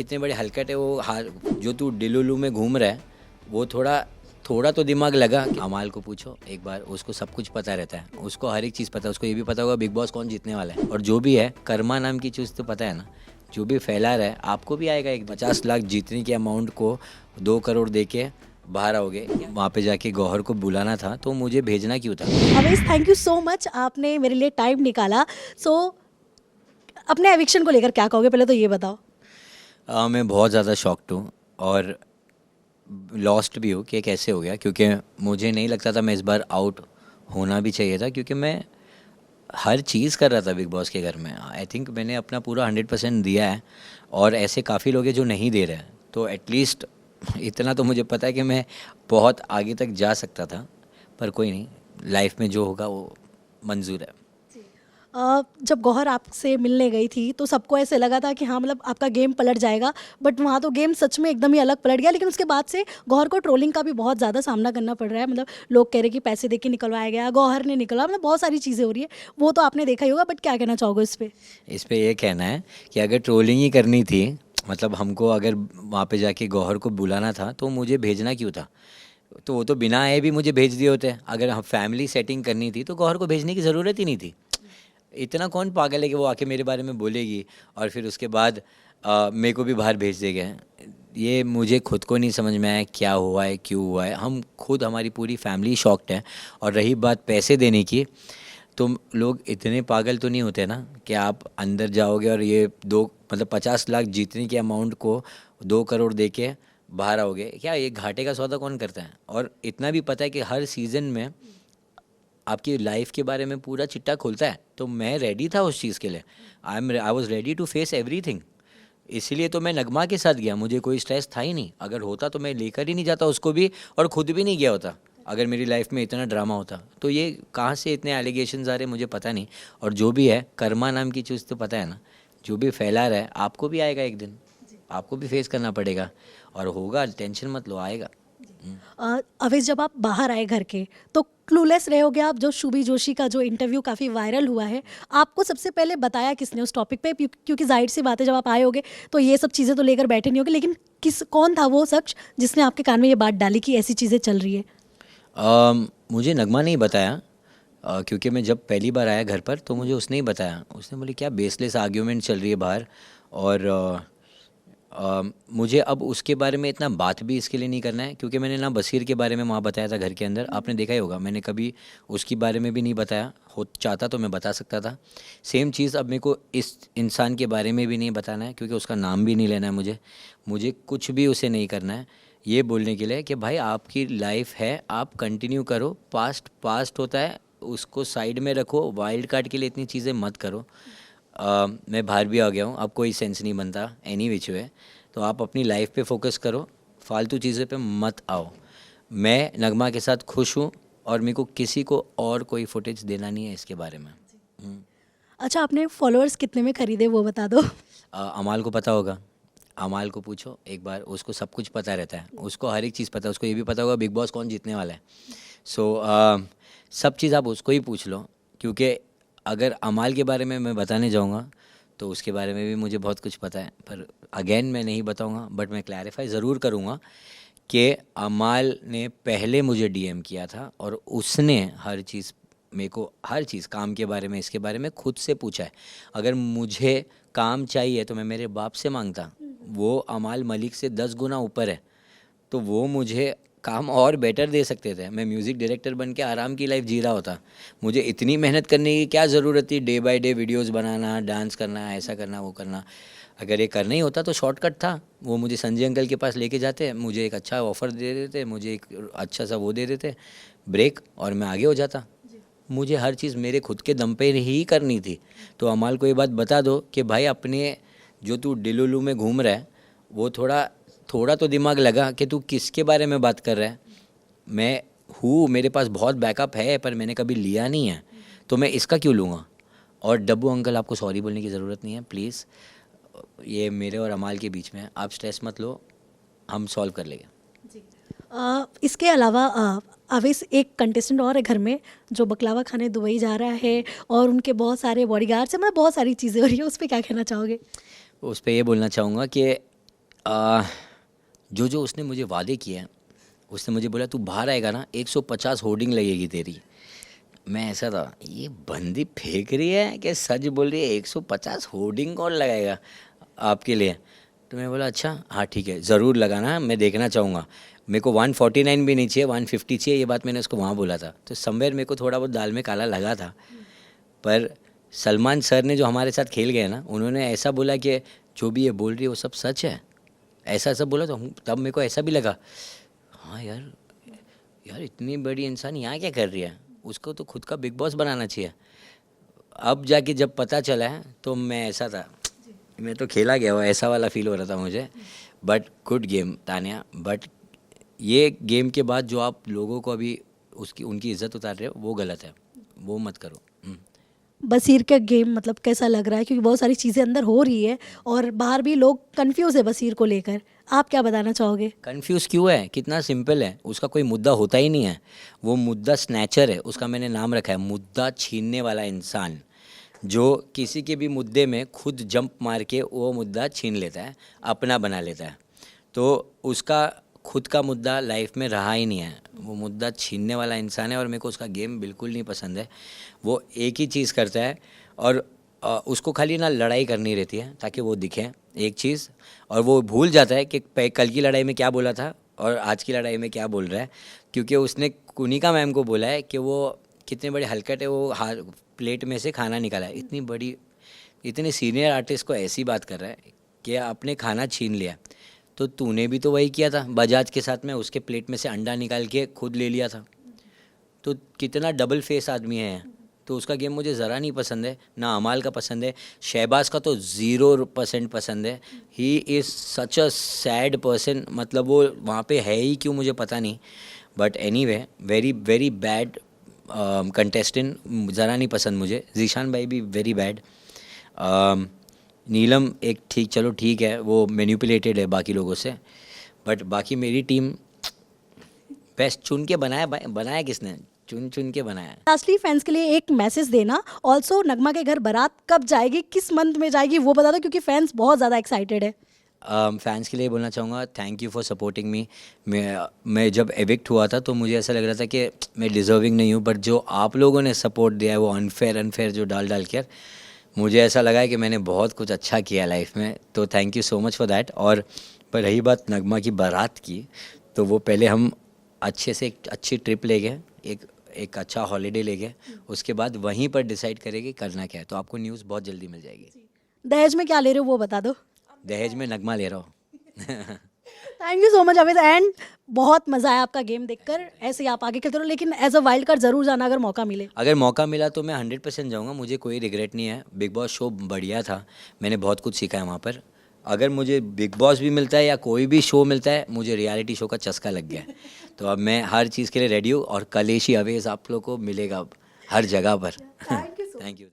इतने बड़े हलकट है वो जो तू डिलुलू में घूम रहा है वो थोड़ा थोड़ा तो दिमाग लगा। अमाल को पूछो एक बार, उसको सब कुछ पता रहता है, उसको हर एक चीज़ पता है। उसको ये भी पता होगा बिग बॉस कौन जीतने वाला है। और जो भी है कर्मा नाम की चीज़ तो पता है ना, जो भी फैला रहा है आपको भी आएगा। एक 50 लाख जीतने के अमाउंट को 2 करोड़ दे के बाहर आओगे। वहाँ पे जाके गौहर को बुलाना था तो मुझे भेजना क्यों था। Avesh, thank you so much, आपने मेरे लिए टाइम निकाला। सो अपने एविक्शन को लेकर क्या कहोगे, पहले तो ये बताओ। मैं बहुत ज़्यादा शॉक्ड हूँ और लॉस्ट भी हूँ कि कैसे हो गया, क्योंकि मुझे नहीं लगता था मैं इस बार आउट होना भी चाहिए था, क्योंकि मैं हर चीज़ कर रहा था बिग बॉस के घर में। आई थिंक मैंने अपना पूरा 100% दिया है और ऐसे काफ़ी लोग हैं जो नहीं दे रहे हैं। तो एटलीस्ट इतना तो मुझे पता है कि मैं बहुत आगे तक जा सकता था, पर कोई नहीं, लाइफ में जो होगा वो मंजूर है। जब गौहर आपसे मिलने गई थी तो सबको ऐसे लगा था कि हाँ, मतलब आपका गेम पलट जाएगा, बट वहाँ तो गेम सच में एकदम ही अलग पलट गया। लेकिन उसके बाद से गौहर को ट्रोलिंग का भी बहुत ज़्यादा सामना करना पड़ रहा है। मतलब लोग कह रहे कि पैसे दे के निकलवाया गया, गौहर ने निकलवा, मतलब बहुत सारी चीज़ें हो रही है। वो तो आपने देखा ही होगा, बट क्या कहना चाहोगे इस पर? इस पे ये कहना है कि अगर ट्रोलिंग ही करनी थी, मतलब हमको अगर वहाँ पे जाके गौहर को बुलाना था तो मुझे भेजना क्यों था। तो वो तो बिना आए भी मुझे भेज दिए होते। अगर हम फैमिली सेटिंग करनी थी तो गौहर को भेजने की ज़रूरत ही नहीं थी। इतना कौन पागल है कि वो आके मेरे बारे में बोलेगी और फिर उसके बाद मेरे को भी बाहर भेज देगा। ये मुझे खुद को नहीं समझ में आया क्या हुआ है, क्यों हुआ है। हम खुद, हमारी पूरी फैमिली शॉक्ड है। और रही बात पैसे देने की, तो लोग इतने पागल तो नहीं होते ना कि आप अंदर जाओगे और ये दो मतलब 50 लाख जीतने के अमाउंट को 2 करोड़ दे के बाहर आओगे। क्या ये घाटे का सौदा कौन करता है। और इतना भी पता है कि हर सीज़न में आपकी लाइफ के बारे में पूरा चिट्टा खुलता है। तो मैं रेडी था उस चीज़ के लिए। I was ready to face everything. इसीलिए तो मैं नगमा के साथ गया, मुझे कोई स्ट्रेस था ही नहीं। अगर होता तो मैं लेकर ही नहीं जाता उसको भी, और खुद भी नहीं गया होता। अगर मेरी लाइफ में इतना ड्रामा होता तो ये कहाँ से इतने एलिगेशंस आ रहे मुझे पता नहीं। और जो भी है कर्मा नाम की चीज़ तो पता है ना, जो भी फैला रहा है आपको भी आएगा एक दिन, आपको भी फेस करना पड़ेगा। और होगा, टेंशन मत लो, आएगा। अवेश, जब आप बाहर आए घर के तो क्लूलेस रहे होगे आप। जो शुभी जोशी का जो इंटरव्यू काफ़ी वायरल हुआ है, आपको सबसे पहले बताया किसने उस टॉपिक पे? क्योंकि जाहिर सी बात है, जब आप आए होगे तो ये सब चीज़ें तो लेकर बैठे नहीं होगे, लेकिन कौन था वो शख्स जिसने आपके कान में ये बात डाली कि ऐसी चीज़ें चल रही है? मुझे नगमा नहीं बताया, क्योंकि मैं जब पहली बार आया घर पर तो मुझे उसने ही बताया। उसने बोली क्या बेसलेस आर्ग्यूमेंट चल रही है बाहर। और मुझे अब उसके बारे में इतना बात भी इसके लिए नहीं करना है, क्योंकि मैंने ना बशीर के बारे में वहाँ बताया था घर के अंदर, आपने देखा ही होगा। मैंने कभी उसके बारे में भी नहीं बताया। हो चाहता तो मैं बता सकता था। सेम चीज़ अब मेरे को इस इंसान के बारे में भी नहीं बताना है, क्योंकि उसका नाम भी नहीं लेना है मुझे। मुझे कुछ भी उसे नहीं करना है। ये बोलने के लिए कि भाई आपकी लाइफ है, आप कंटिन्यू करो। पास्ट पास्ट होता है, उसको साइड में रखो। वाइल्ड कार्ड के लिए इतनी चीज़ें मत करो। मैं बाहर भी आ गया हूँ, अब कोई सेंस नहीं बनता एनी विच वे। तो आप अपनी लाइफ पे फोकस करो, फालतू चीज़ें पे मत आओ। मैं नगमा के साथ खुश हूँ और मेरे को किसी को और कोई फुटेज देना नहीं है इसके बारे में। अच्छा, आपने फॉलोअर्स कितने में खरीदे वो बता दो। अमाल को पता होगा, अमाल को पूछो एक बार, उसको सब कुछ पता रहता है, उसको हर एक चीज़ पता है। उसको ये भी पता होगा बिग बॉस कौन जीतने वाला है। सो सब चीज़ आप उसको ही पूछ लो, क्योंकि अगर अमाल के बारे में मैं बताने जाऊँगा तो उसके बारे में भी मुझे बहुत कुछ पता है। पर अगेन मैं नहीं बताऊँगा, बट मैं क्लैरिफाई ज़रूर करूँगा कि अमाल ने पहले मुझे डीएम किया था और उसने हर चीज़ मेरे को, हर चीज़ काम के बारे में, इसके बारे में खुद से पूछा है। अगर मुझे काम चाहिए तो मैं मेरे बाप से मांगता, वो अमाल मलिक से 10 गुना ऊपर है। तो वो मुझे काम और बेटर दे सकते थे। मैं म्यूज़िक डायरेक्टर बन के आराम की लाइफ जी रहा होता। मुझे इतनी मेहनत करने की क्या ज़रूरत थी, day by day videos banana, dance करना, ऐसा करना, वो करना। अगर ये करना ही होता तो शॉर्टकट था। वो मुझे संजय अंकल के पास लेके जाते, मुझे एक अच्छा ऑफ़र दे देते, मुझे एक अच्छा सा वो दे देते ब्रेक, और मैं आगे हो जाता। मुझे हर चीज़ मेरे खुद के दम पे ही करनी थी। तो अमाल को ये बात बता दो कि भाई अपने जो तू डिलुलू में घूम रहा है वो थोड़ा थोड़ा तो दिमाग लगा कि तू किसके बारे में बात कर रहा है। मैं हूँ, मेरे पास बहुत बैकअप है, पर मैंने कभी लिया नहीं है, तो मैं इसका क्यों लूँगा। और डब्बू अंकल, आपको सॉरी बोलने की ज़रूरत नहीं है प्लीज़। ये मेरे और अमाल के बीच में है, आप स्ट्रेस मत लो, हम सॉल्व कर लेंगे। इसके अलावा अवेश, एक कंटेस्टेंट और है घर में जो बकलावा खाने दुबई जा रहा है और उनके बहुत सारे बॉडीगार्ड्स हैं, मतलब बहुत सारी चीज़ें हो रही है, उस पर क्या कहना चाहोगे? उस पर ये बोलना चाहूँगा कि जो जो उसने मुझे वादे किए हैं, उसने मुझे बोला तू बाहर आएगा ना 150 होर्डिंग लगेगी तेरी। मैं ऐसा था, ये बंदी फेंक रही है कि सच बोल रही है, 150 होर्डिंग कौन लगाएगा आपके लिए। तो मैं बोला अच्छा हाँ ठीक है, ज़रूर लगाना, मैं देखना चाहूँगा। मेरे को 149 भी नहीं चाहिए, 150 चाहिए, ये बात मैंने उसको वहाँ बोला था। तो समवेयर मेरे को थोड़ा बहुत दाल में काला लगा था। पर सलमान सर ने जो हमारे साथ खेल गए ना, उन्होंने ऐसा बोला कि जो भी ये बोल रही है वो सब सच है, ऐसा सब बोला। तो तब मेरे को ऐसा भी लगा, हाँ यार, यार इतनी बड़ी इंसान यहाँ क्या कर रही है, उसको तो खुद का बिग बॉस बनाना चाहिए। अब जाके जब पता चला है तो मैं ऐसा था, मैं तो खेला गया हो ऐसा वाला फील हो रहा था मुझे। But good game Tanya. But ये गेम के बाद जो आप लोगों को अभी उसकी उनकी इज्जत उतार रहे हो वो गलत है, वो मत करो। बसीर का गेम मतलब कैसा लग रहा है, क्योंकि बहुत सारी चीज़ें अंदर हो रही है और बाहर भी लोग कंफ्यूज है बसीर को लेकर, आप क्या बताना चाहोगे? कंफ्यूज क्यों है, कितना सिंपल है, उसका कोई मुद्दा होता ही नहीं है। वो मुद्दा स्नैचर है, उसका मैंने नाम रखा है, मुद्दा छीनने वाला इंसान। जो किसी के भी मुद्दे में खुद जंप मार के वो मुद्दा छीन लेता है, अपना बना लेता है। तो उसका खुद का मुद्दा लाइफ में रहा ही नहीं है, वो मुद्दा छीनने वाला इंसान है। और मेरे को उसका गेम बिल्कुल नहीं पसंद है। वो एक ही चीज़ करता है और उसको खाली ना लड़ाई करनी रहती है ताकि वो दिखे एक चीज़, और वो भूल जाता है कि कल की लड़ाई में क्या बोला था और आज की लड़ाई में क्या बोल रहा है। क्योंकि उसने कुनिका मैम को बोला है कि वो कितने बड़े हलकट है, वो प्लेट में से खाना निकाला है। इतनी बड़ी, इतने सीनियर आर्टिस्ट को ऐसी बात कर रहा है कि आपने खाना छीन लिया। तो तूने भी तो वही किया था बजाज के साथ में, उसके प्लेट में से अंडा निकाल के खुद ले लिया था। तो कितना डबल फेस आदमी है। तो उसका गेम मुझे ज़रा नहीं पसंद है, ना अमाल का पसंद है, शहबाज का तो 0% पसंद है। He is such a sad person, मतलब वो वहाँ पे है ही क्यों मुझे पता नहीं। But anyway very very bad contestant, ज़रा नहीं पसंद मुझे। जीशान भाई भी वेरी बैड। नीलम एक ठीक, चलो ठीक है, वो मैनिपुलेटेड है बाकी लोगों से। बट बाकी मेरी टीम बेस्ट। चुन के बनाया, बनाया किसने, चुन चुन के बनाया। लास्टली फैंस के लिए एक मैसेज देना, ऑल्सो नगमा के घर बारात कब जाएगी, किस मंथ में जाएगी, वो बता दो, क्योंकि फैंस बहुत ज़्यादा एक्साइटेड है। फैंस के लिए बोलना चाहूँगा thank you for supporting me. मैं जब एविक्ट हुआ था तो मुझे ऐसा लग रहा था कि मैं डिज़र्विंग नहीं हूँ, बट जो आप लोगों ने सपोर्ट दिया है वो अनफेयर जो डाल कर, मुझे ऐसा लगा है कि मैंने बहुत कुछ अच्छा किया लाइफ में। तो thank you so much for that. और पर रही बात नगमा की बारात की, तो वो पहले हम अच्छे से एक अच्छी ट्रिप ले गए, एक अच्छा हॉलीडे ले गए, उसके बाद वहीं पर डिसाइड करेंगे करना क्या है। तो आपको न्यूज़ बहुत जल्दी मिल जाएगी। दहेज में क्या ले रहे हो वो बता दो। दहेज में नगमा ले रहा हूँ। Thank you so much Amit, and बहुत मज़ा आया आपका गेम देखकर। ऐसे ही आप आगे खेलते रहो, लेकिन एज अ वाइल्ड कार्ड ज़रूर जाना अगर मौका मिले। अगर मौका मिला तो मैं 100% जाऊँगा, मुझे कोई रिग्रेट नहीं है। बिग बॉस शो बढ़िया था, मैंने बहुत कुछ सीखा है वहाँ पर। अगर मुझे बिग बॉस भी मिलता है या कोई भी शो मिलता है, मुझे रियलिटी शो का चस्का लग गया है। तो अब मैं हर चीज़ के लिए रेडी हूँ, और कलेशी अवेज आप लोग को मिलेगा अब हर जगह पर। Thank you.